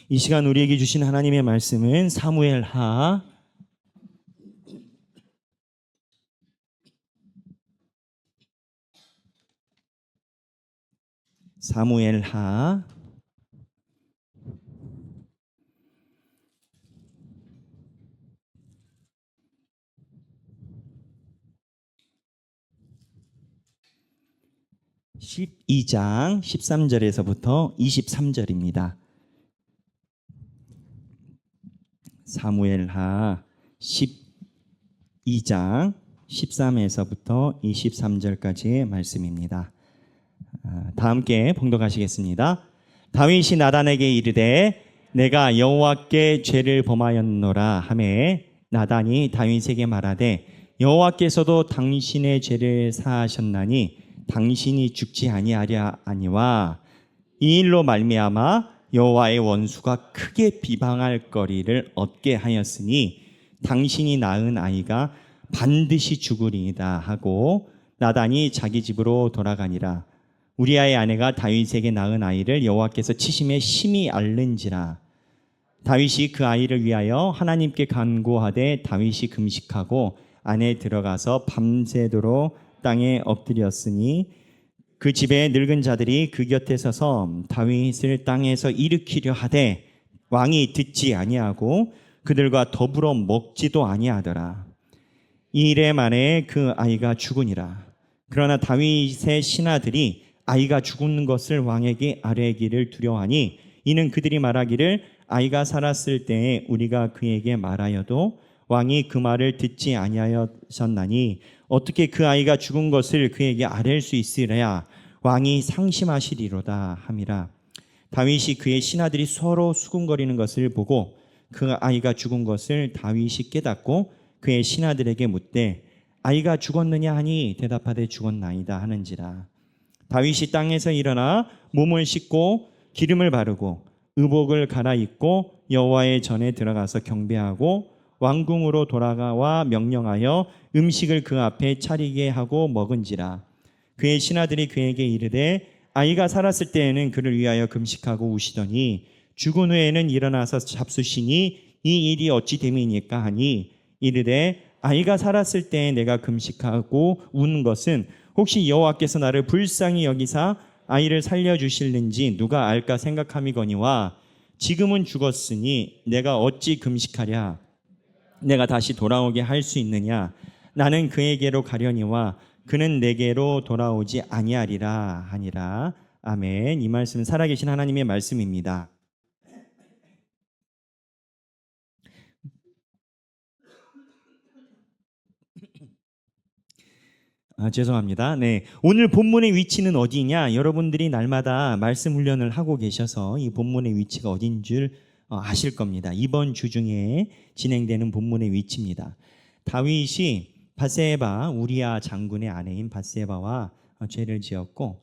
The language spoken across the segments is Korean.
이 시간 우리에게 주신 하나님의 말씀은 사무엘하 12장 13절에서부터 23절입니다. 사무엘하 12장 13에서부터 23절까지의 말씀입니다. 다 함께 봉독하시겠습니다. 다윗이 나단에게 이르되 내가 여호와께 죄를 범하였노라 하매 나단이 다윗에게 말하되 여호와께서도 당신의 죄를 사하셨나니 당신이 죽지 아니하려 하니와 이 일로 말미암아 여호와의 원수가 크게 비방할 거리를 얻게 하였으니 당신이 낳은 아이가 반드시 죽으리이다 하고 나단이 자기 집으로 돌아가니라. 우리아의 아내가 다윗에게 낳은 아이를 여호와께서 치심에 심히 앓는지라. 다윗이 그 아이를 위하여 하나님께 간구하되 다윗이 금식하고 안에 들어가서 밤새도록 땅에 엎드렸으니 그 집에 늙은 자들이 그 곁에 서서 다윗을 땅에서 일으키려 하되 왕이 듣지 아니하고 그들과 더불어 먹지도 아니하더라. 이 일에 만에 그 아이가 죽으니라. 그러나 다윗의 신하들이 아이가 죽은 것을 왕에게 아뢰기를 두려워하니 이는 그들이 말하기를 아이가 살았을 때에 우리가 그에게 말하여도 왕이 그 말을 듣지 아니하였었나니 어떻게 그 아이가 죽은 것을 그에게 아뢰일 수 있으랴. 왕이 상심하시리로다 함이라. 다윗이 그의 신하들이 서로 수군거리는 것을 보고 그 아이가 죽은 것을 다윗이 깨닫고 그의 신하들에게 묻되 아이가 죽었느냐 하니 대답하되 죽었나이다 하는지라. 다윗이 땅에서 일어나 몸을 씻고 기름을 바르고 의복을 갈아입고 여호와의 전에 들어가서 경배하고 왕궁으로 돌아가와 명령하여 음식을 그 앞에 차리게 하고 먹은지라. 그의 신하들이 그에게 이르되 아이가 살았을 때에는 그를 위하여 금식하고 우시더니 죽은 후에는 일어나서 잡수시니 이 일이 어찌 됨이니까 하니 이르되 아이가 살았을 때에 내가 금식하고 우는 것은 혹시 여호와께서 나를 불쌍히 여기사 아이를 살려주실는지 누가 알까 생각함이거니와 지금은 죽었으니 내가 어찌 금식하랴. 내가 다시 돌아오게 할 수 있느냐. 나는 그에게로 가려니와 그는 내게로 돌아오지 아니하리라 하니라. 아멘. 이 말씀은 살아계신 하나님의 말씀입니다. 죄송합니다. 네, 오늘 본문의 위치는 어디냐? 여러분들이 날마다 말씀 훈련을 하고 계셔서 이 본문의 위치가 어딘 줄 아실 겁니다. 이번 주 중에 진행되는 본문의 위치입니다. 다윗이 밧세바 우리아 장군의 아내인 밧세바와 죄를 지었고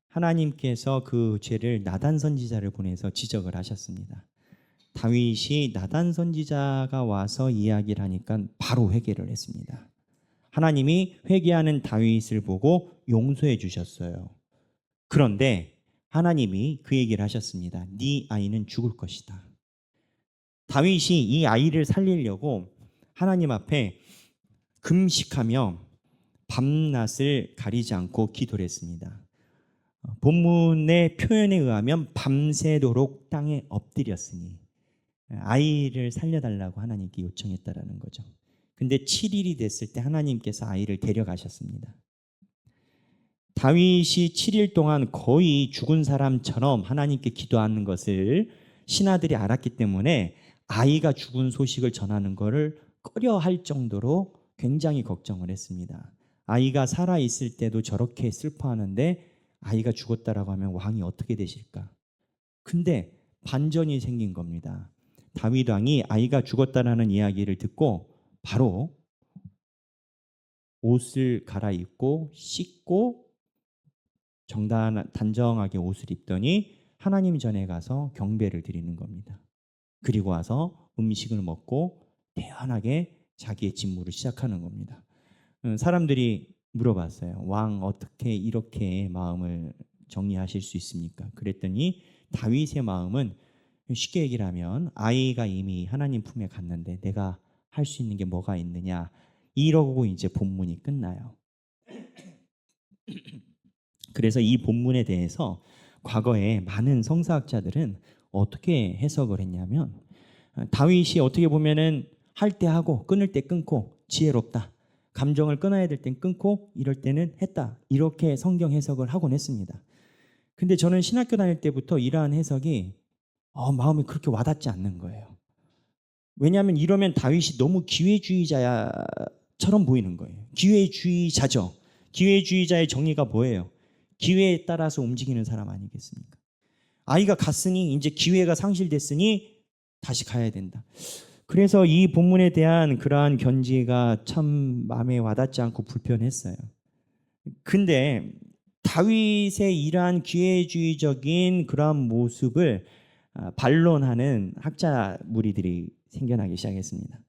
하나님께서 그 죄를 나단 선지자를 보내서 지적을 하셨습니다. 다윗이 나단 선지자가 와서 이야기를 하니까 바로 회개를 했습니다. 하나님이 회개하는 다윗을 보고 용서해 주셨어요. 그런데 하나님이 그 얘기를 하셨습니다. 네 아이는 죽을 것이다. 다윗이 이 아이를 살리려고 하나님 앞에 금식하며 밤낮을 가리지 않고 기도를 했습니다. 본문의 표현에 의하면 밤새도록 땅에 엎드렸으니 아이를 살려달라고 하나님께 요청했다라는 거죠. 근데 7일이 됐을 때 하나님께서 아이를 데려가셨습니다. 다윗이 7일 동안 거의 죽은 사람처럼 하나님께 기도하는 것을 신하들이 알았기 때문에 아이가 죽은 소식을 전하는 것을 꺼려할 정도로 굉장히 걱정을 했습니다. 아이가 살아있을 때도 저렇게 슬퍼하는데 아이가 죽었다라고 하면 왕이 어떻게 되실까? 근데 반전이 생긴 겁니다. 다윗 왕이 아이가 죽었다라는 이야기를 듣고 바로 옷을 갈아입고 씻고 단정하게 옷을 입더니 하나님 전에 가서 경배를 드리는 겁니다. 그리고 와서 음식을 먹고 대안하게 자기의 직무를 시작하는 겁니다. 사람들이 물어봤어요. 왕 어떻게 이렇게 마음을 정리하실 수 있습니까? 그랬더니 다윗의 마음은 쉽게 얘기를 하면 아이가 이미 하나님 품에 갔는데 내가 할 수 있는 게 뭐가 있느냐, 이러고 이제 본문이 끝나요. 그래서 이 본문에 대해서 과거에 많은 성서학자들은 어떻게 해석을 했냐면, 다윗이 어떻게 보면은 할 때 하고 끊을 때 끊고 지혜롭다, 감정을 끊어야 될 땐 끊고 이럴 때는 했다, 이렇게 성경 해석을 하곤 했습니다. 근데 저는 신학교 다닐 때부터 이러한 해석이 마음에 그렇게 와닿지 않는 거예요. 왜냐하면 이러면 다윗이 너무 기회주의자처럼 보이는 거예요. 기회주의자죠. 기회주의자의 정의가 뭐예요? 기회에 따라서 움직이는 사람 아니겠습니까? 아이가 갔으니 이제 기회가 상실됐으니 다시 가야 된다. 그래서 이 본문에 대한 그러한 견지가 참 마음에 와닿지 않고 불편했어요. 근데 다윗의 이러한 기회주의적인 그러한 모습을 반론하는 학자 무리들이 생겨나기 시작했습니다.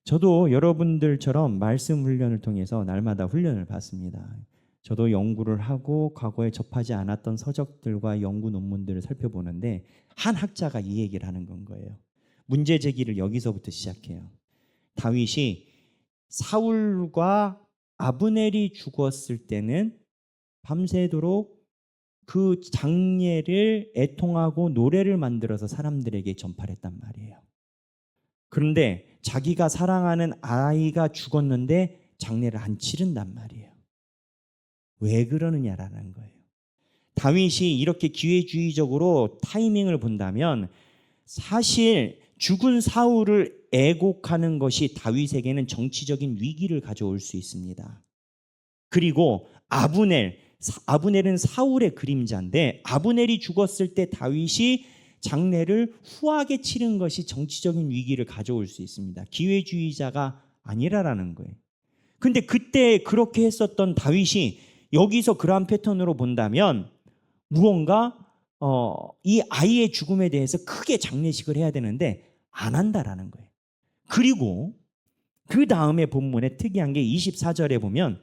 저도 여러분들처럼 말씀 훈련을 통해서 날마다 훈련을 받습니다. 저도 연구를 하고 과거에 접하지 않았던 서적들과 연구 논문들을 살펴보는데 한 학자가 이 얘기를 하는 건 거예요. 문제 제기를 여기서부터 시작해요. 다윗이 사울과 아브넬이 죽었을 때는 밤새도록 그 장례를 애통하고 노래를 만들어서 사람들에게 전파를 했단 말이에요. 그런데 자기가 사랑하는 아이가 죽었는데 장례를 안 치른단 말이에요. 왜 그러느냐라는 거예요. 다윗이 이렇게 기회주의적으로 타이밍을 본다면 사실 죽은 사울을 애곡하는 것이 다윗에게는 정치적인 위기를 가져올 수 있습니다. 그리고 아브넬은 사울의 그림자인데 아브넬이 죽었을 때 다윗이 장례를 후하게 치른 것이 정치적인 위기를 가져올 수 있습니다. 기회주의자가 아니라라는 거예요. 근데 그때 그렇게 했었던 다윗이 여기서 그러한 패턴으로 본다면 무언가 이 아이의 죽음에 대해서 크게 장례식을 해야 되는데 안 한다라는 거예요. 그리고 그 다음에 본문에 특이한 게 24절에 보면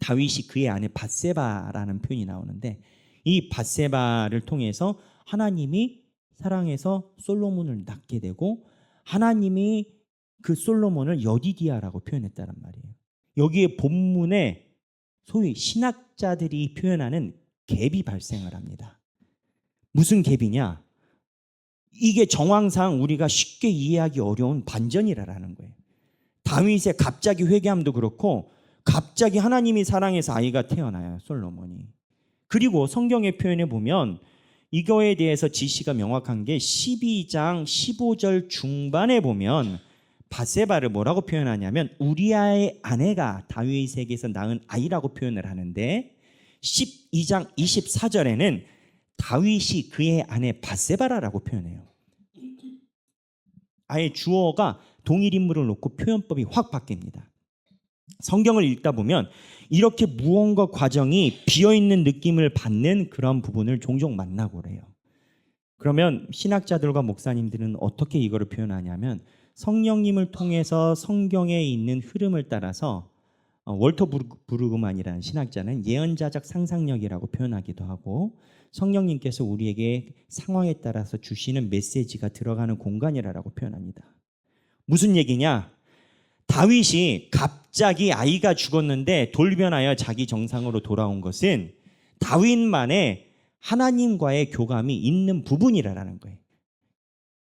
다윗이 그의 아내 밧세바라는 표현이 나오는데 이 밧세바를 통해서 하나님이 사랑해서 솔로몬을 낳게 되고 하나님이 그 솔로몬을 여디디아라고 표현했다는 말이에요. 여기에 본문에 소위 신학자들이 표현하는 갭이 발생을 합니다. 무슨 갭이냐? 이게 정황상 우리가 쉽게 이해하기 어려운 반전이라는 거예요. 다윗의 갑자기 회개함도 그렇고 갑자기 하나님이 사랑해서 아이가 태어나요, 솔로몬이. 그리고 성경의 표현에 보면 이거에 대해서 지시가 명확한 게 12장 15절 중반에 보면 밧세바를 뭐라고 표현하냐면 우리아의 아내가 다윗에게서 낳은 아이라고 표현을 하는데 12장 24절에는 다윗이 그의 아내 밧세바라고 표현해요. 아예 주어가 동일 인물을 놓고 표현법이 확 바뀝니다. 성경을 읽다 보면 이렇게 무언가 과정이 비어있는 느낌을 받는 그런 부분을 종종 만나고 그래요. 그러면 신학자들과 목사님들은 어떻게 이거를 표현하냐면 성령님을 통해서 성경에 있는 흐름을 따라서 월터 브루그만이라는 신학자는 예언자적 상상력이라고 표현하기도 하고 성령님께서 우리에게 상황에 따라서 주시는 메시지가 들어가는 공간이라고 표현합니다. 무슨 얘기냐? 다윗이 갑자기 아이가 죽었는데 돌변하여 자기 정상으로 돌아온 것은 다윗만의 하나님과의 교감이 있는 부분이라는 거예요.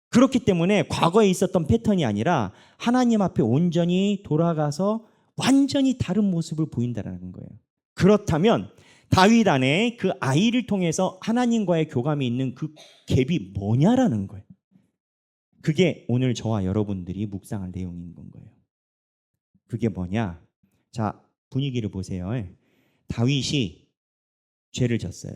그렇기 때문에 과거에 있었던 패턴이 아니라 하나님 앞에 온전히 돌아가서 완전히 다른 모습을 보인다는 거예요. 그렇다면 다윗 안에 그 아이를 통해서 하나님과의 교감이 있는 그 갭이 뭐냐라는 거예요. 그게 오늘 저와 여러분들이 묵상할 내용인 건 거예요. 그게 뭐냐? 자, 분위기를 보세요. 다윗이 죄를 졌어요.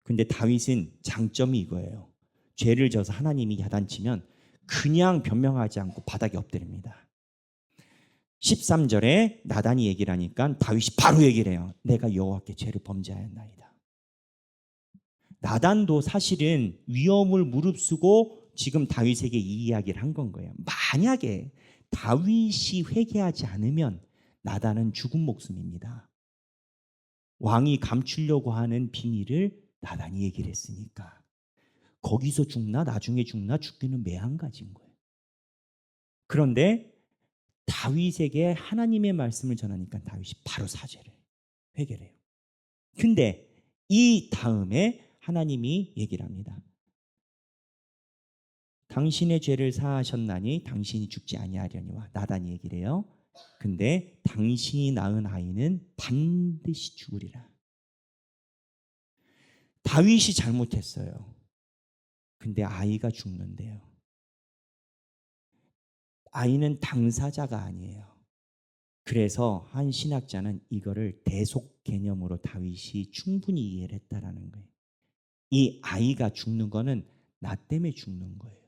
근데 다윗은 장점이 이거예요. 죄를 져서 하나님이 야단치면 그냥 변명하지 않고 바닥에 엎드립니다. 13절에 나단이 얘기를 하니까 다윗이 바로 얘기를 해요. 내가 여호와께 죄를 범죄하였나이다. 나단도 사실은 위험을 무릅쓰고 지금 다윗에게 이 이야기를 한 건 거예요. 만약에 다윗이 회개하지 않으면 나단은 죽은 목숨입니다. 왕이 감추려고 하는 비밀을 나단이 얘기를 했으니까. 거기서 죽나 나중에 죽나 죽기는 매한가지인 거예요. 그런데 다윗에게 하나님의 말씀을 전하니까 다윗이 바로 사죄를 회개해요. 근데 이 다음에 하나님이 얘기를 합니다. 당신의 죄를 사하셨나니 당신이 죽지 아니하려니와. 나단이 얘기를 해요. 근데 당신이 낳은 아이는 반드시 죽으리라. 다윗이 잘못했어요. 근데 아이가 죽는데요. 아이는 당사자가 아니에요. 그래서 한 신학자는 이거를 대속 개념으로 다윗이 충분히 이해를 했다라는 거예요. 이 아이가 죽는 거는 나 때문에 죽는 거예요.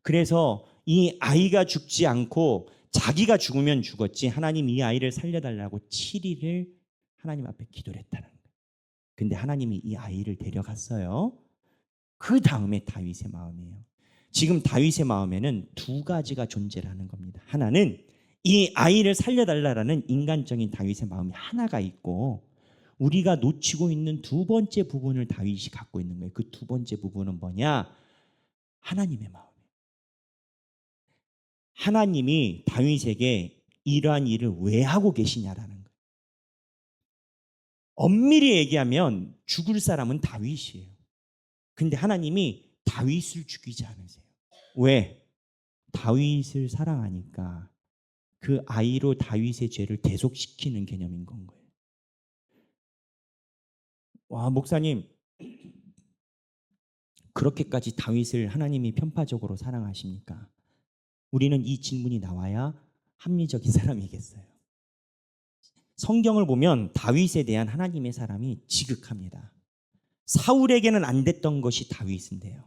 그래서 이 아이가 죽지 않고 자기가 죽으면 죽었지 하나님 이 아이를 살려달라고 7일을 하나님 앞에 기도를 했다는 거예요. 근데 하나님이 이 아이를 데려갔어요. 그 다음에 다윗의 마음이에요. 지금 다윗의 마음에는 두 가지가 존재를 하는 겁니다. 하나는 이 아이를 살려달라는 인간적인 다윗의 마음이 하나가 있고, 우리가 놓치고 있는 두 번째 부분을 다윗이 갖고 있는 거예요. 그 두 번째 부분은 뭐냐? 하나님의 마음이에요. 하나님이 다윗에게 이러한 일을 왜 하고 계시냐라는 거예요. 엄밀히 얘기하면 죽을 사람은 다윗이에요. 근데 하나님이 다윗을 죽이지 않으세요. 왜? 다윗을 사랑하니까 그 아이로 다윗의 죄를 대속시키는 개념인 건 거예요. 와, 목사님, 그렇게까지 다윗을 하나님이 편파적으로 사랑하십니까? 우리는 이 질문이 나와야 합리적인 사람이겠어요. 성경을 보면 다윗에 대한 하나님의 사랑이 지극합니다. 사울에게는 안 됐던 것이 다윗인데요.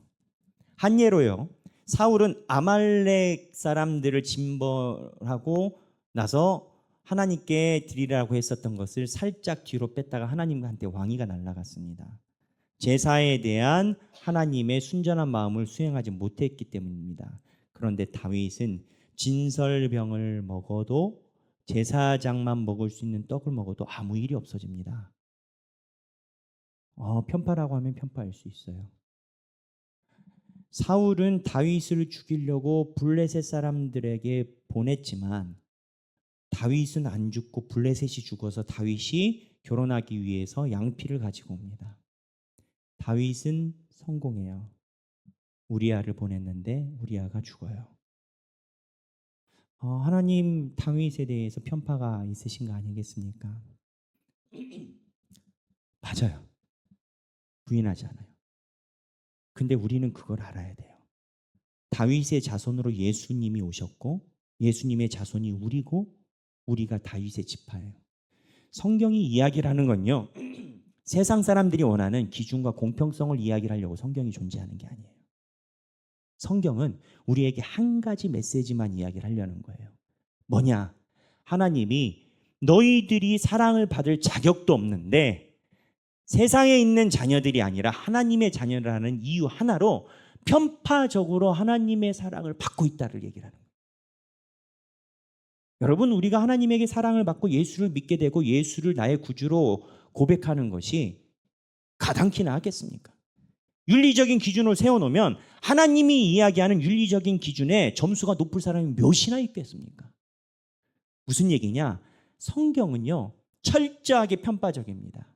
한 예로요. 사울은 아말렉 사람들을 진벌하고 나서 하나님께 드리라고 했었던 것을 살짝 뒤로 뺐다가 하나님한테 왕위가 날아갔습니다. 제사에 대한 하나님의 순전한 마음을 수행하지 못했기 때문입니다. 그런데 다윗은 진설병을 먹어도, 제사장만 먹을 수 있는 떡을 먹어도 아무 일이 없어집니다. 편파라고 하면 편파할 수 있어요. 사울은 다윗을 죽이려고 블레셋 사람들에게 보냈지만 다윗은 안 죽고 블레셋이 죽어서 다윗이 결혼하기 위해서 양피를 가지고 옵니다. 다윗은 성공해요. 우리아를 보냈는데 우리아가 죽어요. 하나님 다윗에 대해서 편파가 있으신 거 아니겠습니까? 맞아요. 부인하지 않아요. 근데 우리는 그걸 알아야 돼요. 다윗의 자손으로 예수님이 오셨고 예수님의 자손이 우리고 우리가 다윗의 지파예요. 성경이 이야기를 하는 건요, 세상 사람들이 원하는 기준과 공평성을 이야기하려고 성경이 존재하는 게 아니에요. 성경은 우리에게 한 가지 메시지만 이야기를 하려는 거예요. 뭐냐? 하나님이 너희들이 사랑을 받을 자격도 없는데 세상에 있는 자녀들이 아니라 하나님의 자녀라는 이유 하나로 편파적으로 하나님의 사랑을 받고 있다를 얘기를 하는 거예요. 여러분, 우리가 하나님에게 사랑을 받고 예수를 믿게 되고 예수를 나의 구주로 고백하는 것이 가당키나 하겠습니까? 윤리적인 기준을 세워놓으면 하나님이 이야기하는 윤리적인 기준에 점수가 높을 사람이 몇이나 있겠습니까? 무슨 얘기냐? 성경은요, 철저하게 편파적입니다.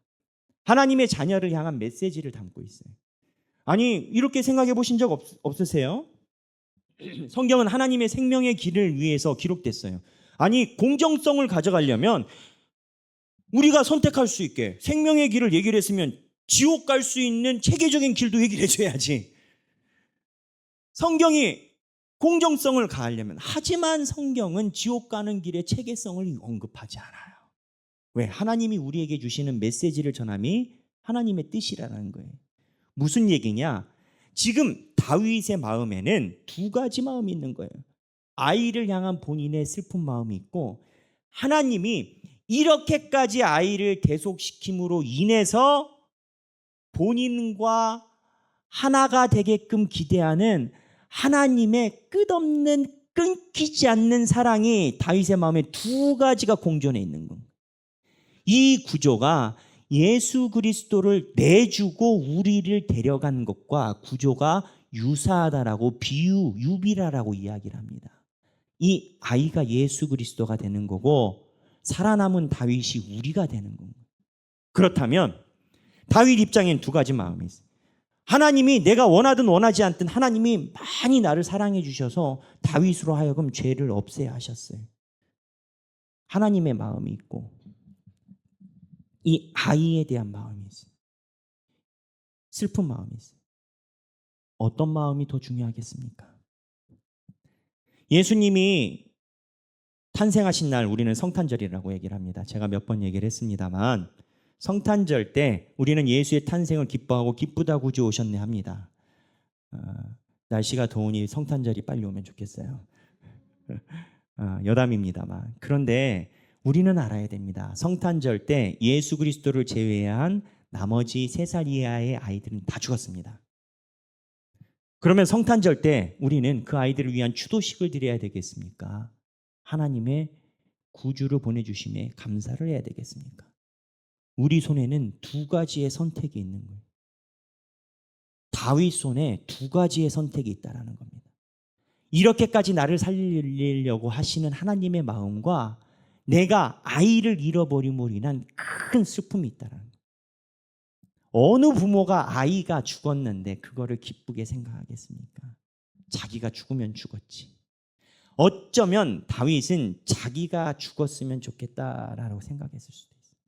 하나님의 자녀를 향한 메시지를 담고 있어요. 아니, 이렇게 생각해 보신 적 없으세요? 성경은 하나님의 생명의 길을 위해서 기록됐어요. 아니, 공정성을 가져가려면 우리가 선택할 수 있게 생명의 길을 얘기를 했으면 지옥 갈 수 있는 체계적인 길도 얘기를 해줘야지. 성경이 공정성을 가하려면, 하지만 성경은 지옥 가는 길의 체계성을 언급하지 않아요. 왜? 하나님이 우리에게 주시는 메시지를 전함이 하나님의 뜻이라는 거예요. 무슨 얘기냐? 지금 다윗의 마음에는 두 가지 마음이 있는 거예요. 아이를 향한 본인의 슬픈 마음이 있고, 하나님이 이렇게까지 아이를 대속시킴으로 인해서 본인과 하나가 되게끔 기대하는 하나님의 끝없는, 끊기지 않는 사랑이 다윗의 마음에 두 가지가 공존해 있는 겁니다. 이 구조가 예수 그리스도를 내주고 우리를 데려간 것과 구조가 유사하다라고 유비라라고 이야기를 합니다. 이 아이가 예수 그리스도가 되는 거고 살아남은 다윗이 우리가 되는 겁니다. 그렇다면 다윗 입장엔 두 가지 마음이 있어요. 하나님이 내가 원하든 원하지 않든 하나님이 많이 나를 사랑해 주셔서 다윗으로 하여금 죄를 없애야 하셨어요. 하나님의 마음이 있고 이 아이에 대한 마음이 있어요. 슬픈 마음이 있어요. 어떤 마음이 더 중요하겠습니까? 예수님이 탄생하신 날 우리는 성탄절이라고 얘기를 합니다. 제가 몇 번 얘기를 했습니다만 성탄절 때 우리는 예수의 탄생을 기뻐하고 기쁘다 구주 오셨네 합니다. 날씨가 더우니 성탄절이 빨리 오면 좋겠어요. 여담입니다만. 그런데 우리는 알아야 됩니다. 성탄절 때 예수 그리스도를 제외한 나머지 3살 이하의 아이들은 다 죽었습니다. 그러면 성탄절 때 우리는 그 아이들을 위한 추도식을 드려야 되겠습니까? 하나님의 구주를 보내주심에 감사를 해야 되겠습니까? 우리 손에는 두 가지의 선택이 있는 거예요. 다윗 손에 두 가지의 선택이 있다는 겁니다. 이렇게까지 나를 살리려고 하시는 하나님의 마음과 내가 아이를 잃어버림으로 인한 큰 슬픔이 있다는 거예요. 어느 부모가 아이가 죽었는데 그거를 기쁘게 생각하겠습니까? 자기가 죽으면 죽었지. 어쩌면 다윗은 자기가 죽었으면 좋겠다라고 생각했을 수도 있어요.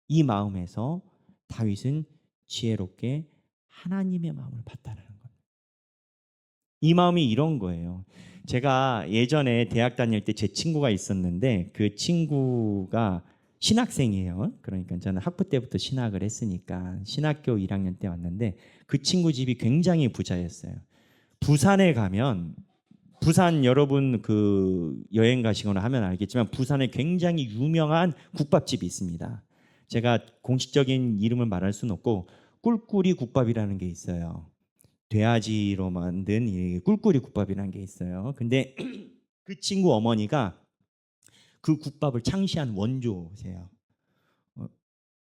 이 마음에서 다윗은 지혜롭게 하나님의 마음을 봤다는 겁니다. 이 마음이 이런 거예요. 제가 예전에 대학 다닐 때 제 친구가 있었는데 그 친구가 신학생이에요. 그러니까 저는 학부 때부터 신학을 했으니까 신학교 1학년 때 왔는데 그 친구 집이 굉장히 부자였어요. 부산에 가면 부산 여러분 그 여행 가시거나 하면 알겠지만 부산에 굉장히 유명한 국밥집이 있습니다. 제가 공식적인 이름을 말할 수는 없고 꿀꿀이 국밥이라는 게 있어요. 돼지로 만든 이 꿀꿀이 국밥이라는 게 있어요. 근데 그 친구 어머니가 그 국밥을 창시한 원조세요.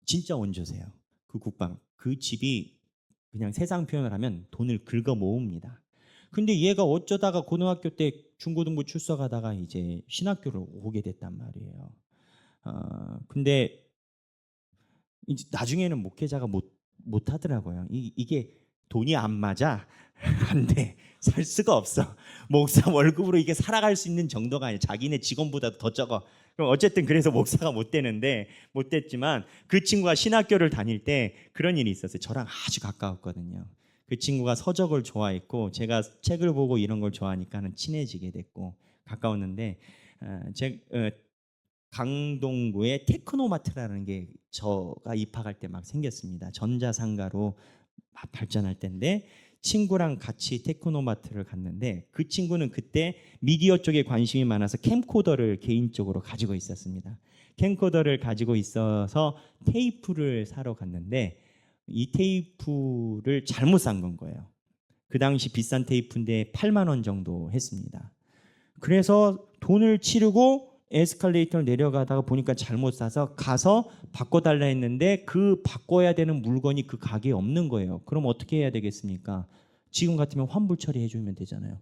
진짜 원조세요. 그 국밥. 그 집이 그냥 세상 표현을 하면 돈을 긁어 모읍니다. 근데 얘가 어쩌다가 고등학교 때 중고등부 출석하다가 이제 신학교를 오게 됐단 말이에요. 근데 이제 나중에는 목회자가 못 하더라고요. 이게 돈이 안 맞아. 안 돼. 살 수가 없어. 목사 월급으로 이게 살아갈 수 있는 정도가 아니야. 자기네 직원보다 더 적어. 그럼 어쨌든 그래서 목사가 못 됐지만 그 친구가 신학교를 다닐 때 그런 일이 있었어요. 저랑 아주 가까웠거든요. 그 친구가 서적을 좋아했고 제가 책을 보고 이런 걸 좋아하니까는 친해지게 됐고 가까웠는데 강동구에 테크노마트라는 게 저가 입학할 때 막 생겼습니다. 전자상가로 막 발전할 때인데 친구랑 같이 테크노마트를 갔는데 그 친구는 그때 미디어 쪽에 관심이 많아서 캠코더를 개인적으로 가지고 있었습니다. 캠코더를 가지고 있어서 테이프를 사러 갔는데 이 테이프를 잘못 산 건 거예요. 그 당시 비싼 테이프인데 8만 원 정도 했습니다. 그래서 돈을 치르고 에스컬레이터를 내려가다가 보니까 잘못 사서 가서 바꿔달라 했는데 그 바꿔야 되는 물건이 그 가게에 없는 거예요. 그럼 어떻게 해야 되겠습니까? 지금 같으면 환불 처리해주면 되잖아요.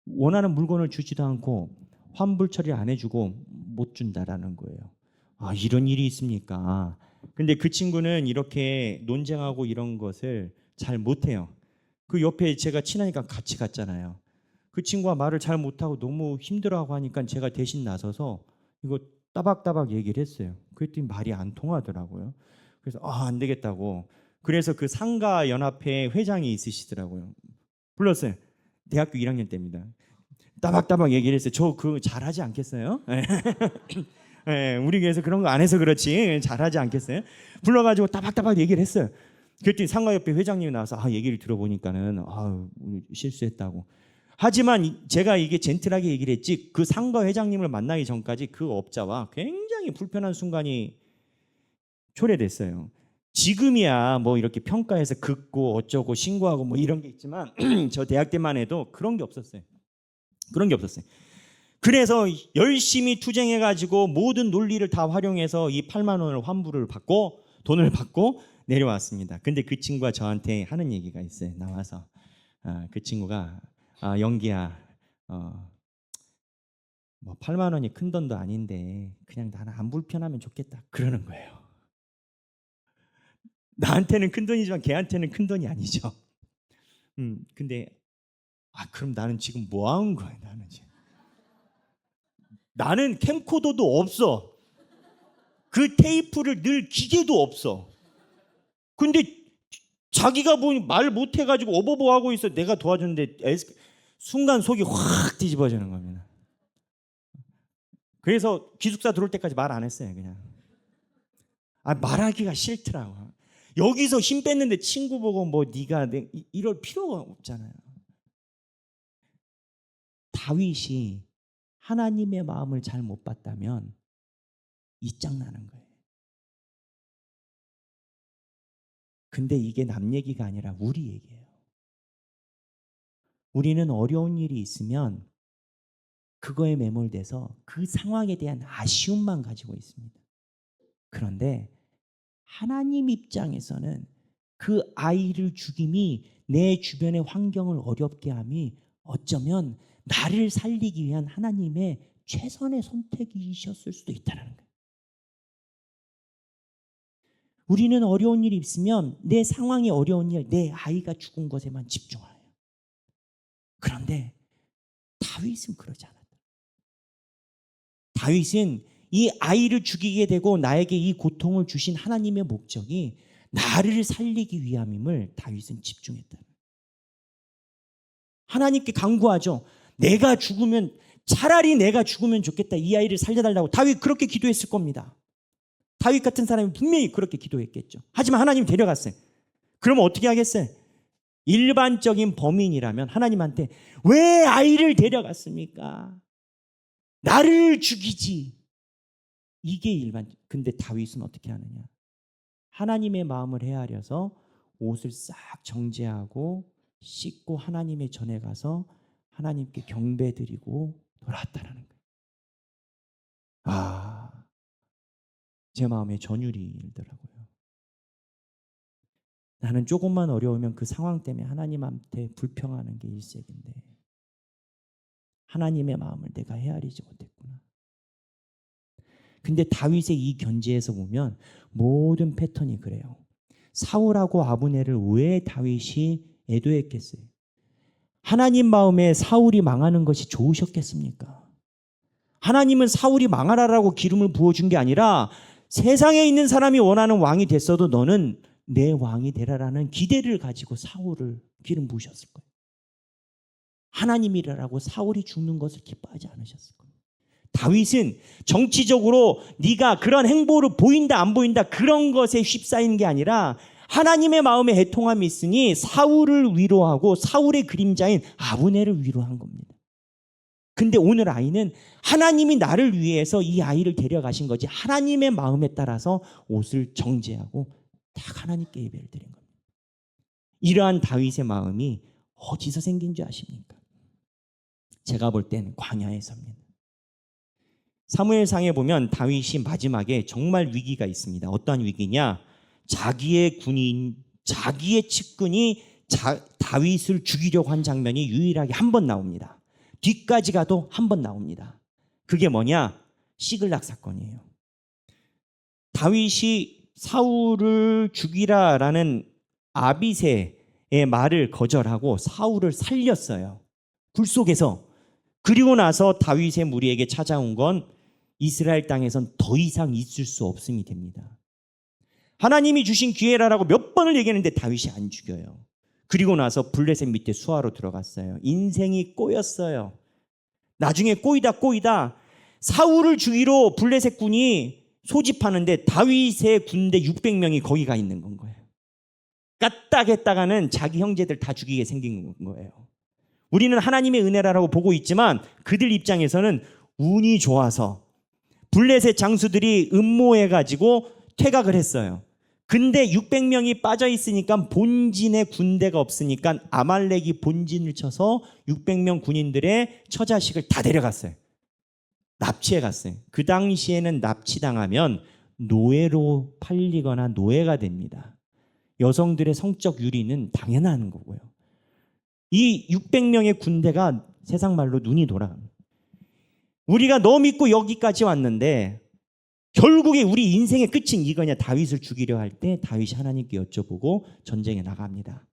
원하는 물건을 주지도 않고 환불 처리 안 해주고 못 준다라는 거예요. 이런 일이 있습니까? 근데 그 친구는 이렇게 논쟁하고 이런 것을 잘 못해요. 그 옆에 제가 친하니까 같이 갔잖아요. 그 친구가 말을 잘 못하고 너무 힘들어하고 하니까 제가 대신 나서서 이거 따박따박 얘기를 했어요. 그랬더니 말이 안 통하더라고요. 그래서 안 되겠다고. 그래서 그 상가연합회 회장이 있으시더라고요. 불렀어요. 대학교 1학년 때입니다. 따박따박 얘기를 했어요. 저 그거 잘하지 않겠어요? 네, 우리 교회에서 그런 거 안 해서 그렇지 잘하지 않겠어요? 불러가지고 따박따박 얘기를 했어요. 그랬더니 상가협회 회장님이 나와서 얘기를 들어보니까는 실수했다고. 하지만 제가 이게 젠틀하게 얘기를 했지 그 상가 회장님을 만나기 전까지 그 업자와 굉장히 불편한 순간이 초래됐어요. 지금이야 뭐 이렇게 평가해서 긋고 어쩌고 신고하고 뭐 이런 게 있지만 저 대학 때만 해도 그런 게 없었어요. 그래서 열심히 투쟁해가지고 모든 논리를 다 활용해서 이 8만 원을 환불을 받고 돈을 받고 내려왔습니다. 근데 그 친구가 저한테 하는 얘기가 있어요. 나와서 그 친구가 영기야, 뭐 8만 원이 큰 돈도 아닌데 그냥 나는 안 불편하면 좋겠다 그러는 거예요. 나한테는 큰 돈이지만 걔한테는 큰 돈이 아니죠. 근데 그럼 나는 지금 뭐 하는 거야? 나는 캠코더도 없어. 그 테이프를 넣을 기계도 없어. 근데 자기가 말 못해가지고 어버버하고 있어. 내가 도와줬는데 순간 속이 확 뒤집어지는 겁니다. 그래서 기숙사 들어올 때까지 말 안 했어요. 그냥 말하기가 싫더라고. 여기서 힘 뺐는데 친구 보고 뭐 네가 이럴 필요가 없잖아요. 다윗이 하나님의 마음을 잘 못 봤다면 이 짱 나는 거예요. 근데 이게 남 얘기가 아니라 우리 얘기예요. 우리는 어려운 일이 있으면 그거에 매몰돼서 그 상황에 대한 아쉬움만 가지고 있습니다. 그런데 하나님 입장에서는 그 아이를 죽임이 내 주변의 환경을 어렵게 함이 어쩌면 나를 살리기 위한 하나님의 최선의 선택이셨을 수도 있다는 거예요. 우리는 어려운 일이 있으면 내 상황이 어려운 일, 내 아이가 죽은 것에만 집중해요. 그런데 다윗은 그러지 않았다. 다윗은 이 아이를 죽이게 되고 나에게 이 고통을 주신 하나님의 목적이 나를 살리기 위함임을 다윗은 집중했다. 하나님께 간구하죠. 차라리 내가 죽으면 좋겠다. 이 아이를 살려달라고. 다윗 그렇게 기도했을 겁니다. 다윗 같은 사람이 분명히 그렇게 기도했겠죠. 하지만 하나님 데려갔어요. 그러면 어떻게 하겠어요? 일반적인 범인이라면 하나님한테 왜 아이를 데려갔습니까? 나를 죽이지. 이게 근데 다윗은 어떻게 하느냐? 하나님의 마음을 헤아려서 옷을 싹 정제하고 씻고 하나님의 전에 가서 하나님께 경배드리고 돌아왔다라는 거예요. 제 마음에 전율이 일더라고요. 나는 조금만 어려우면 그 상황 때문에 하나님한테 불평하는 게 일색인데 하나님의 마음을 내가 헤아리지 못했구나. 근데 다윗의 이 견지에서 보면 모든 패턴이 그래요. 사울하고 아브넬을 왜 다윗이 애도했겠어요? 하나님 마음에 사울이 망하는 것이 좋으셨겠습니까? 하나님은 사울이 망하라라고 기름을 부어준 게 아니라 세상에 있는 사람이 원하는 왕이 됐어도 너는 내 왕이 되라라는 기대를 가지고 사울을 기름 부으셨을 거예요. 하나님이라고 사울이 죽는 것을 기뻐하지 않으셨을 거예요. 다윗은 정치적으로 네가 그런 행보를 보인다 안 보인다 그런 것에 휩싸이는 게 아니라 하나님의 마음에 애통함이 있으니 사울을 위로하고 사울의 그림자인 아브넬을 위로한 겁니다. 근데 오늘 아이는 하나님이 나를 위해서 이 아이를 데려가신 거지 하나님의 마음에 따라서 옷을 정제하고 딱 하나님께 예배를 드린 겁니다. 이러한 다윗의 마음이 어디서 생긴 줄 아십니까? 제가 볼 땐 광야에서입니다. 사무엘상에 보면 다윗이 마지막에 정말 위기가 있습니다. 어떠한 위기냐? 자기의 측근이 다윗을 죽이려고 한 장면이 유일하게 한 번 나옵니다. 뒤까지 가도 한 번 나옵니다. 그게 뭐냐? 시글락 사건이에요. 다윗이 사울을 죽이라라는 아비새의 말을 거절하고 사울을 살렸어요. 굴 속에서. 그리고 나서 다윗의 무리에게 찾아온 건 이스라엘 땅에선 더 이상 있을 수 없음이 됩니다. 하나님이 주신 기회라라고 몇 번을 얘기했는데 다윗이 안 죽여요. 그리고 나서 블레셋 밑에 수하로 들어갔어요. 인생이 꼬였어요. 나중에 꼬이다 사울을 죽이러 블레셋 군이 소집하는데 다윗의 군대 600명이 거기 가 있는 건 거예요. 까딱했다가는 자기 형제들 다 죽이게 생긴 거예요. 우리는 하나님의 은혜라고 보고 있지만 그들 입장에서는 운이 좋아서 블레셋 장수들이 음모해가지고 퇴각을 했어요. 근데 600명이 빠져 있으니까 본진에 군대가 없으니까 아말렉이 본진을 쳐서 600명 군인들의 처자식을 다 데려갔어요. 납치해 갔어요. 그 당시에는 납치당하면 노예로 팔리거나 노예가 됩니다. 여성들의 성적 유리는 당연한 거고요. 이 600명의 군대가 세상 말로 눈이 돌아갑니다. 우리가 너 믿고 여기까지 왔는데 결국에 우리 인생의 끝은 이거냐. 다윗을 죽이려 할 때 다윗이 하나님께 여쭤보고 전쟁에 나갑니다.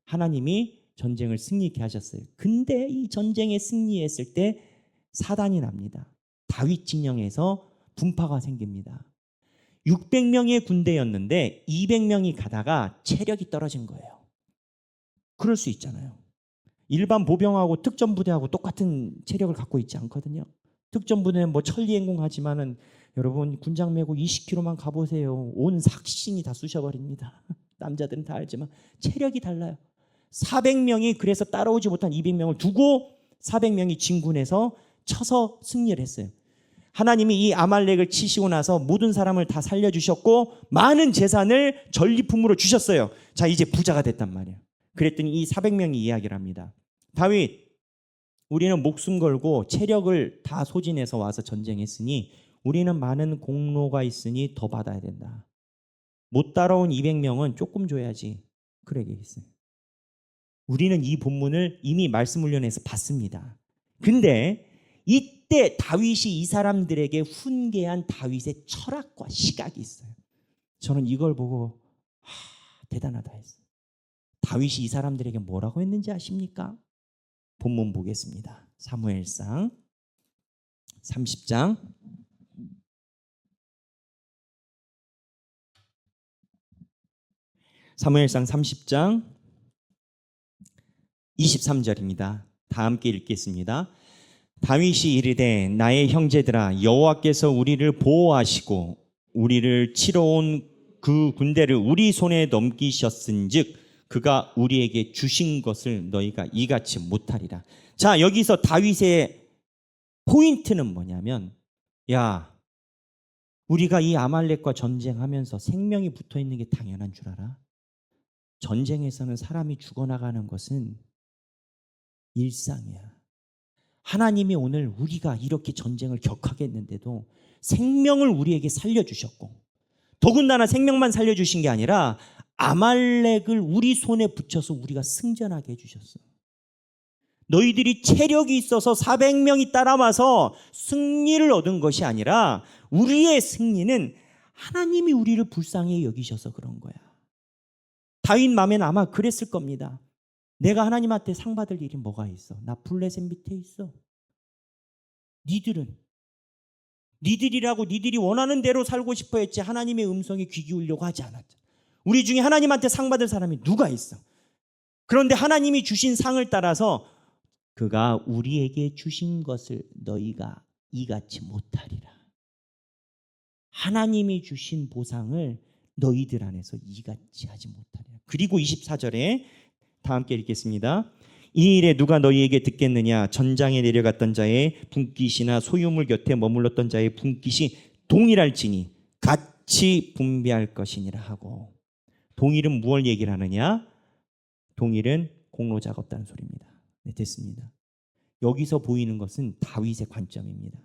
하나님이 전쟁을 승리케 하셨어요. 근데 이 전쟁에 승리했을 때 사단이 납니다. 다윗 진영에서 분파가 생깁니다. 600명의 군대였는데 200명이 가다가 체력이 떨어진 거예요. 그럴 수 있잖아요. 일반 보병하고 특전부대하고 똑같은 체력을 갖고 있지 않거든요. 특전부대는 뭐 천리행군하지만은 여러분 군장 메고 20km만 가보세요. 온 삭신이 다 쑤셔버립니다. 남자들은 다 알지만 체력이 달라요. 400명이 그래서 따라오지 못한 200명을 두고 400명이 진군해서 쳐서 승리를 했어요. 하나님이 이 아말렉을 치시고 나서 모든 사람을 다 살려주셨고 많은 재산을 전리품으로 주셨어요. 자, 이제 부자가 됐단 말이에요. 그랬더니 이 400명이 이야기를 합니다. 다윗, 우리는 목숨 걸고 체력을 다 소진해서 와서 전쟁했으니 우리는 많은 공로가 있으니 더 받아야 된다. 못 따라온 200명은 조금 줘야지. 그러게 있어요. 우리는 이 본문을 이미 말씀 훈련에서 봤습니다. 근데 이때 다윗이 이 사람들에게 훈계한 다윗의 철학과 시각이 있어요. 저는 이걸 보고 대단하다 했어요. 다윗이 이 사람들에게 뭐라고 했는지 아십니까? 본문 보겠습니다. 사무엘상 30장 사무엘상 30장 23절입니다. 다 함께 읽겠습니다. 다윗이 이르되 나의 형제들아 여호와께서 우리를 보호하시고 우리를 치러 온 그 군대를 우리 손에 넘기셨은즉 그가 우리에게 주신 것을 너희가 이같이 못하리라. 자, 여기서 다윗의 포인트는 뭐냐면, 야, 우리가 이 아말렉과 전쟁하면서 생명이 붙어 있는 게 당연한 줄 알아? 전쟁에서는 사람이 죽어나가는 것은 일상이야. 하나님이 오늘 우리가 이렇게 전쟁을 격하게 했는데도 생명을 우리에게 살려주셨고, 더군다나 생명만 살려주신 게 아니라 아말렉을 우리 손에 붙여서 우리가 승전하게 해주셨어. 너희들이 체력이 있어서 400명이 따라와서 승리를 얻은 것이 아니라 우리의 승리는 하나님이 우리를 불쌍히 여기셔서 그런 거야. 다윗 마음에는 아마 그랬을 겁니다. 내가 하나님한테 상 받을 일이 뭐가 있어? 나 블레셋 밑에 있어. 니들이라고 니들이 원하는 대로 살고 싶어 했지 하나님의 음성에 귀 기울려고 하지 않았죠. 우리 중에 하나님한테 상 받을 사람이 누가 있어? 그런데 하나님이 주신 상을 따라서 그가 우리에게 주신 것을 너희가 이같이 못하리라. 하나님이 주신 보상을 너희들 안에서 이같이 하지 못하리라. 그리고 24절에 다 함께 읽겠습니다. 이 일에 누가 너희에게 듣겠느냐? 전장에 내려갔던 자의 분깃이나 소유물 곁에 머물렀던 자의 분깃이 동일할지니 같이 분배할 것이니라 하고. 동일은 무엇을 얘기를 하느냐? 동일은 공로자가 없다는 소리입니다. 네, 됐습니다. 여기서 보이는 것은 다윗의 관점입니다.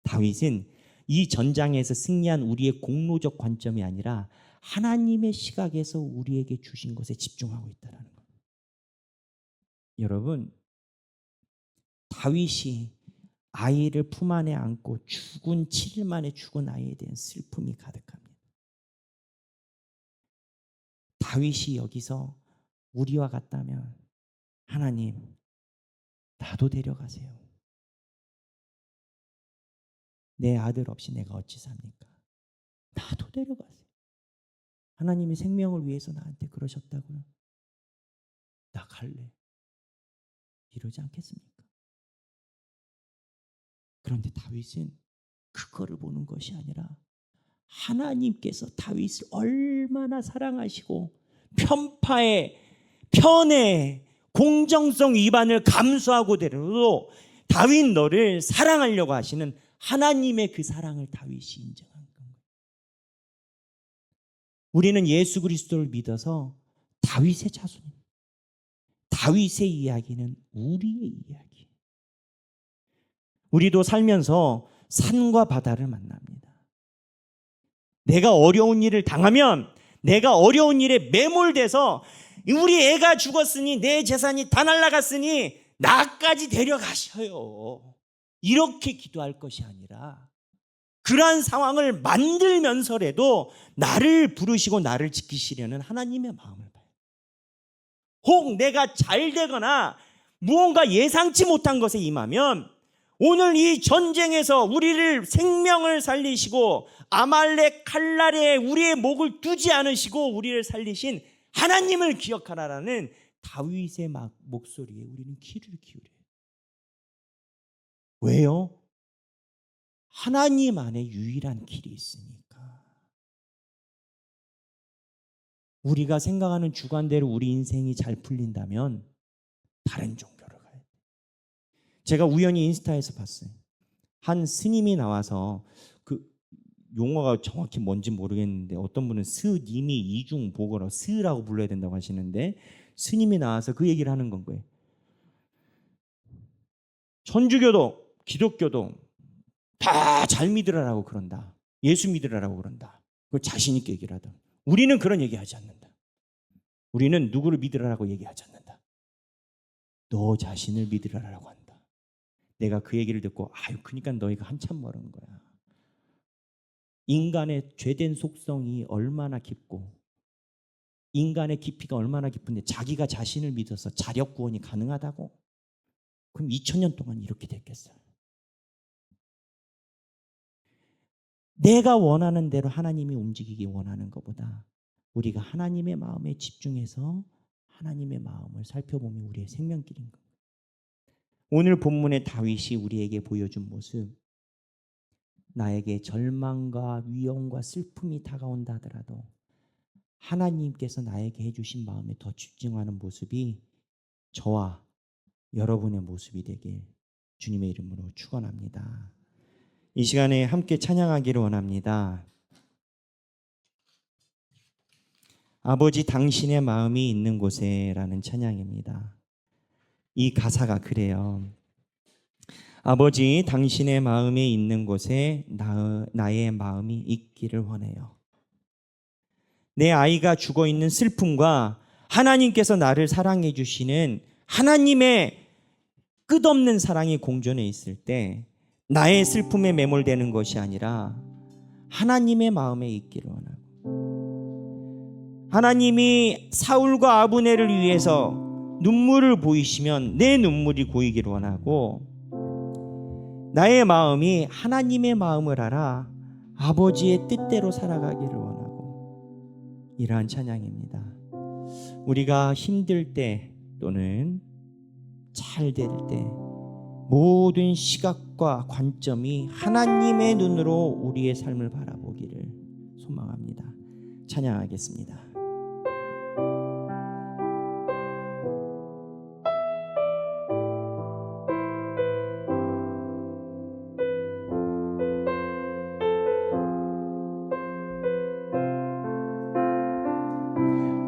다윗은 이 전장에서 승리한 우리의 공로적 관점이 아니라 하나님의 시각에서 우리에게 주신 것에 집중하고 있다는 겁니다. 여러분, 다윗이 아이를 품 안에 안고 죽은 7일 만에 죽은 아이에 대한 슬픔이 가득합니다. 다윗이 여기서 우리와 같다면 하나님, 나도 데려가세요. 내 아들 없이 내가 어찌 삽니까? 나도 데려가세요. 하나님이 생명을 위해서 나한테 그러셨다고요. 나 갈래. 이러지 않겠습니까? 그런데 다윗은 그거를 보는 것이 아니라 하나님께서 다윗을 얼마나 사랑하시고 편의 공정성 위반을 감수하고도 다윗 너를 사랑하려고 하시는 하나님의 그 사랑을 다윗이 인정한 겁니다. 우리는 예수 그리스도를 믿어서 다윗의 자손입니다. 다윗의 이야기는 우리의 이야기. 우리도 살면서 산과 바다를 만납니다. 내가 어려운 일을 당하면, 내가 어려운 일에 매몰돼서 우리 애가 죽었으니, 내 재산이 다 날아갔으니 나까지 데려가셔요, 이렇게 기도할 것이 아니라, 그러한 상황을 만들면서라도 나를 부르시고 나를 지키시려는 하나님의 마음을 봐요. 혹 내가 잘 되거나 무언가 예상치 못한 것에 임하면, 오늘 이 전쟁에서 우리를 생명을 살리시고 아말렉 칼날에 우리의 목을 두지 않으시고 우리를 살리신 하나님을 기억하라라는 다윗의 목소리에 우리는 귀를 기울여요. 왜요? 하나님 안에 유일한 길이 있으니까. 우리가 생각하는 주관대로 우리 인생이 잘 풀린다면 다른 종교를 가야 돼요. 제가 우연히 인스타에서 봤어요. 한 스님이 나와서, 그 용어가 정확히 뭔지 모르겠는데 어떤 분은 스님이 이중보거라고 스라고 불러야 된다고 하시는데, 스님이 나와서 그 얘기를 하는 건 거예요. 천주교도 기독교도 다 잘 믿으라고 그런다, 예수 믿으라고 그런다, 그걸 자신 있게 얘기를 하다. 우리는 그런 얘기하지 않는다. 우리는 누구를 믿으라고 얘기하지 않는다. 너 자신을 믿으라고 한다. 내가 그 얘기를 듣고, 그러니까 너희가 한참 멀은 거야. 인간의 죄된 속성이 얼마나 깊고 인간의 깊이가 얼마나 깊은데 자기가 자신을 믿어서 자력 구원이 가능하다고? 그럼 2000년 동안 이렇게 됐겠어요? 내가 원하는 대로 하나님이 움직이기 원하는 것보다 우리가 하나님의 마음에 집중해서 하나님의 마음을 살펴보면 우리의 생명길인 거예요. 오늘 본문의 다윗이 우리에게 보여준 모습, 나에게 절망과 위험과 슬픔이 다가온다 하더라도 하나님께서 나에게 해주신 마음에 더 집중하는 모습이 저와 여러분의 모습이 되길 주님의 이름으로 축원합니다. 이 시간에 함께 찬양하기를 원합니다. 아버지 당신의 마음이 있는 곳에 라는 찬양입니다. 이 가사가 그래요. 아버지 당신의 마음이 있는 곳에 나의 마음이 있기를 원해요. 내 아이가 죽어있는 슬픔과 하나님께서 나를 사랑해 주시는 하나님의 끝없는 사랑이 공존해 있을 때 나의 슬픔에 매몰되는 것이 아니라 하나님의 마음에 있기를 원하고, 하나님이 사울과 아브넬을 위해서 눈물을 보이시면 내 눈물이 고이기를 원하고, 나의 마음이 하나님의 마음을 알아 아버지의 뜻대로 살아가기를 원하고, 이러한 찬양입니다. 우리가 힘들 때 또는 잘 될 때 모든 시각과 관점이 하나님의 눈으로 우리의 삶을 바라보기를 소망합니다. 찬양하겠습니다.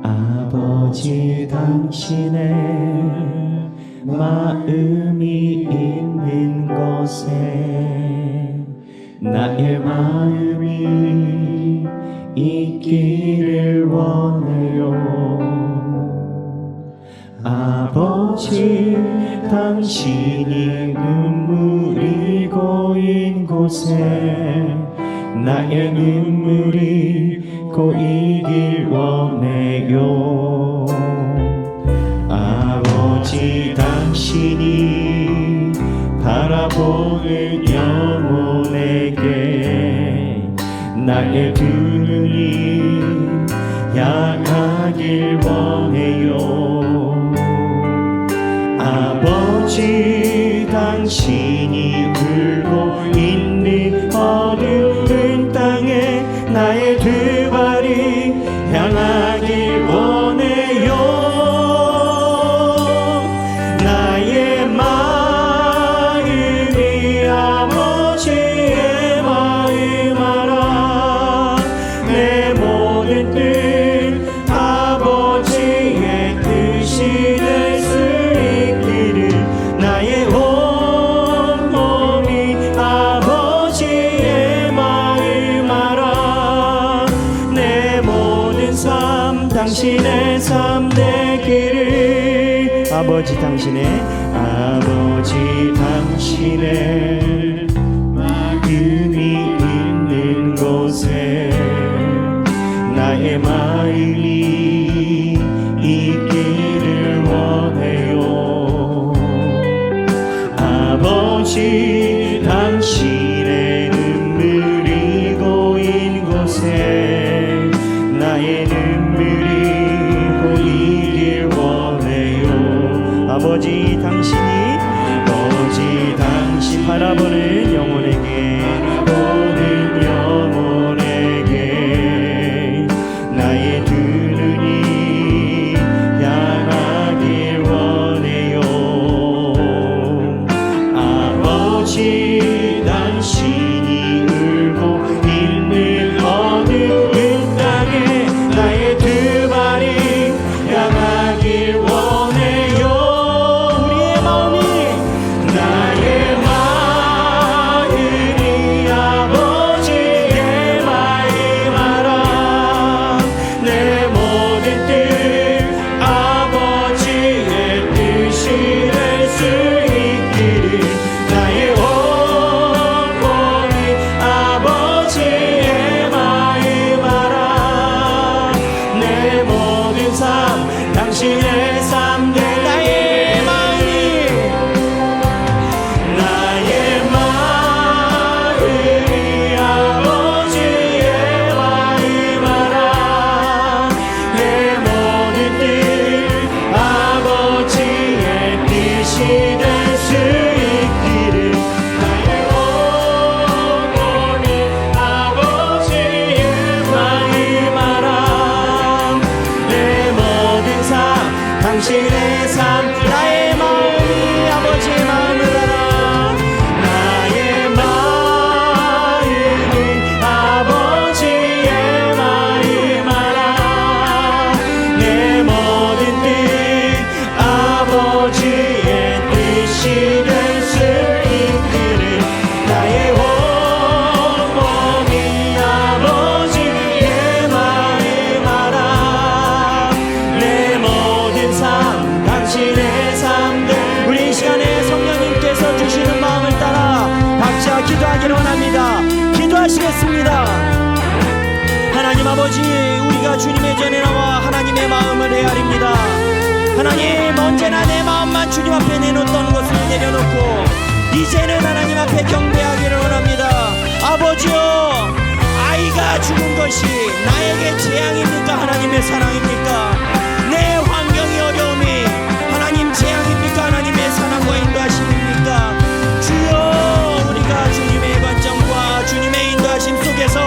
아버지 당신의 마음이 있는 곳에 나의 마음이 있기를 원해요. 아버지 당신이 눈물이 고인 곳에 나의 눈물이 고이길 원해요. 아버지 당신이 바라보는 영혼에게 나의 두 눈이 향하길 원해요. 아버지 당신이 울고 있는 어두운 땅에 나의 두 발이 향하길 원해요. 나의 마음이 아버지의 마음 알아. 내 모든 뜻 아버지의 뜻이 될 수 있기를 나의 온 아버지 당신의 마음이 있는 곳에 나의 마음이 있기를 원해요. 아버지 당신의 눈물이 고인 곳에 나의 눈물이 고이길 원해요. 아버지 당신 바라보는 영혼에게 나의 두 눈이 향하길 원해요. 아버지 당신이 울고 있는 어두운 땅에 나의 두 발이 향하길 원해요. 우리의 마음이 나의 마음이 아버지의 마음 알아. 내 모든 뜻 아버지의 뜻이 될 수 있기를 나의 영혼이 아버지의 마음 알아. 내 모든 삶 당신의 삶 나의 마음이 아버지의 마음 알아. 내 모든 뜻 아버지의 뜻이 될 수 있기를 나의 영혼이 아버지의 마음 알아. 내 모든 삶 당신의 삶 나의 마음이 아버지의 마음을 알아. 나의 마음이 아버지의 마음 알아. 내 모든 뜻 아버지의 뜻이 될 수 있기를 나의 영혼이 아버지의 마음 알아. 내 모든 삶 당신의 삶들 우리 이 시간에 성령님께서 주시는 마음을 따라 각자 기도하기를 원합니다. 기도하시겠습니다. 하나님 아버지 우리가 주님의 전에 나와 하나님의 마음을 헤아립니다. 하나님 언제나 내 마음만 주님 앞에 내놓던 것을 내려놓고 이제는 하나님 앞에 경배하기를 원합니다. 아버지요 아이가 죽은 것이 나에게 재앙입니까 하나님의 사랑입니까? 내 환경이 어려움이 하나님 재앙입니까 하나님의 사랑과 인도하심입니까? 주여 우리가 주님의 관점과 주님의 인도하심 속에서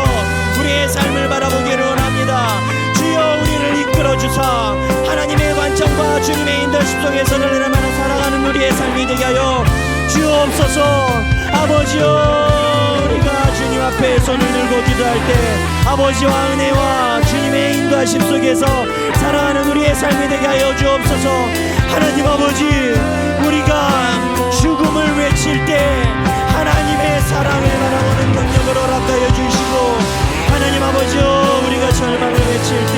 우리의 삶을 바라보기를 원합니다. 주여 우리를 이끌어주사 하나님의 관점과 주님의 인도하심 속에서 날마다 살아가는 우리의 삶이 되게 하여 주옵소서. 아버지여 우리가 주님 앞에 손을 들고 기도할 때 아버지와 은혜와 주님의 인도하심 속에서 살아가는 우리의 삶이 되게 하여 주옵소서. 하나님 아버지 우리가 죽음을 외칠 때 하나님의 사랑을 바라보는 능력을 허락하여 주시고 하나님 아버지여 우리가 절망을 외칠 때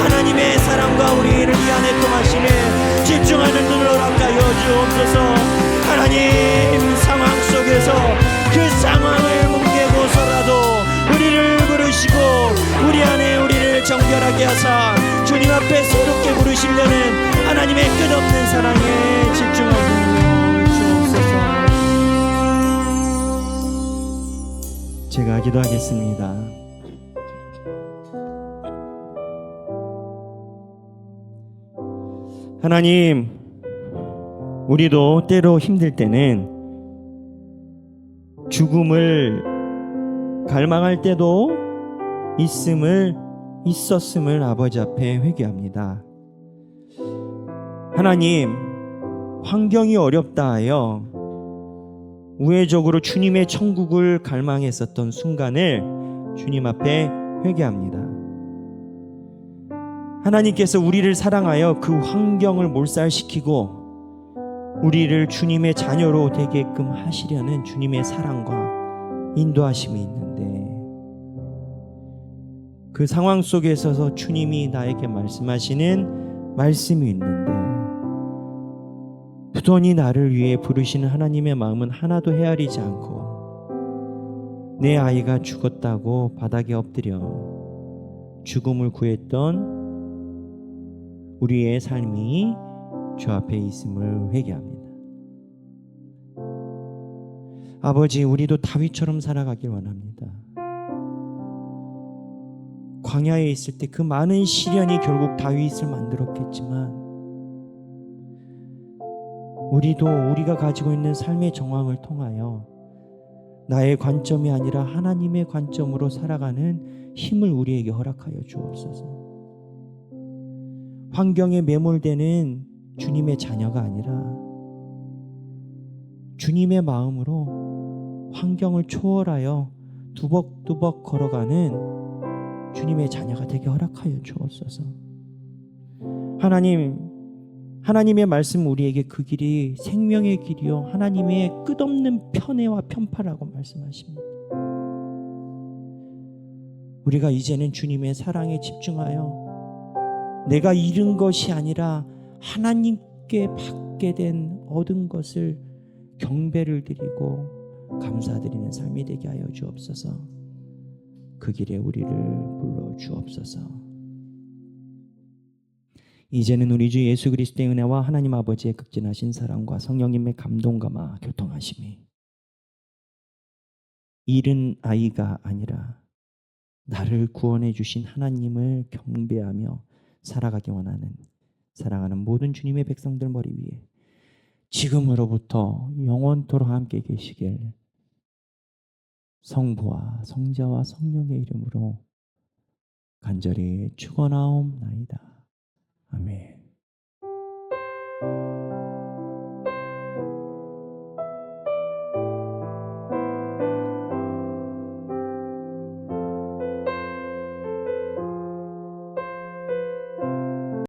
하나님의 사랑과 우리를 이 안에 통하심에 집중하는 눈을 허락하여 주옵소서. 하나님 상황 속에서 그 상황을 뭉개고서라도 우리를 부르시고 우리 안에 우리를 정결하게 하사 주님 앞에 새롭게 부르시려는 하나님의 끝없는 사랑에 집중하여 주옵소서. 제가 기도하겠습니다. 하나님 우리도 때로 힘들 때는 죽음을 갈망할 때도 있었음을 아버지 앞에 회개합니다. 하나님 환경이 어렵다 하여 우회적으로 주님의 천국을 갈망했었던 순간을 주님 앞에 회개합니다. 하나님께서 우리를 사랑하여 그 환경을 몰살시키고 우리를 주님의 자녀로 되게끔 하시려는 주님의 사랑과 인도하심이 있는데 그 상황 속에 서서 주님이 나에게 말씀하시는 말씀이 있는데 부단히 나를 위해 부르시는 하나님의 마음은 하나도 헤아리지 않고 내 아이가 죽었다고 바닥에 엎드려 죽음을 구했던 우리의 삶이 주 앞에 있음을 회개합니다. 아버지, 우리도 다윗처럼 살아가길 원합니다. 광야에 있을 때 그 많은 시련이 결국 다윗을 만들었겠지만 우리도 우리가 가지고 있는 삶의 정황을 통하여 나의 관점이 아니라 하나님의 관점으로 살아가는 힘을 우리에게 허락하여 주옵소서. 환경에 매몰되는 주님의 자녀가 아니라 주님의 마음으로 환경을 초월하여 두벅두벅 걸어가는 주님의 자녀가 되게 허락하여 주옵소서. 하나님의 말씀 우리에게 그 길이 생명의 길이요 하나님의 끝없는 편애와 편파라고 말씀하십니다. 우리가 이제는 주님의 사랑에 집중하여 내가 잃은 것이 아니라 하나님께 받게 된 얻은 것을 경배를 드리고 감사드리는 삶이 되게 하여 주옵소서. 그 길에 우리를 불러 주옵소서. 이제는 우리 주 예수 그리스도의 은혜와 하나님 아버지의 극진하신 사랑과 성령님의 감동감화 교통하심이 잃은 아이가 아니라 나를 구원해 주신 하나님을 경배하며 살아가기 원하는 사랑하는 모든 주님의 백성들 머리 위에 지금으로부터 영원토록 함께 계시길 성부와 성자와 성령의 이름으로 간절히 축원하옵나이다. 아멘.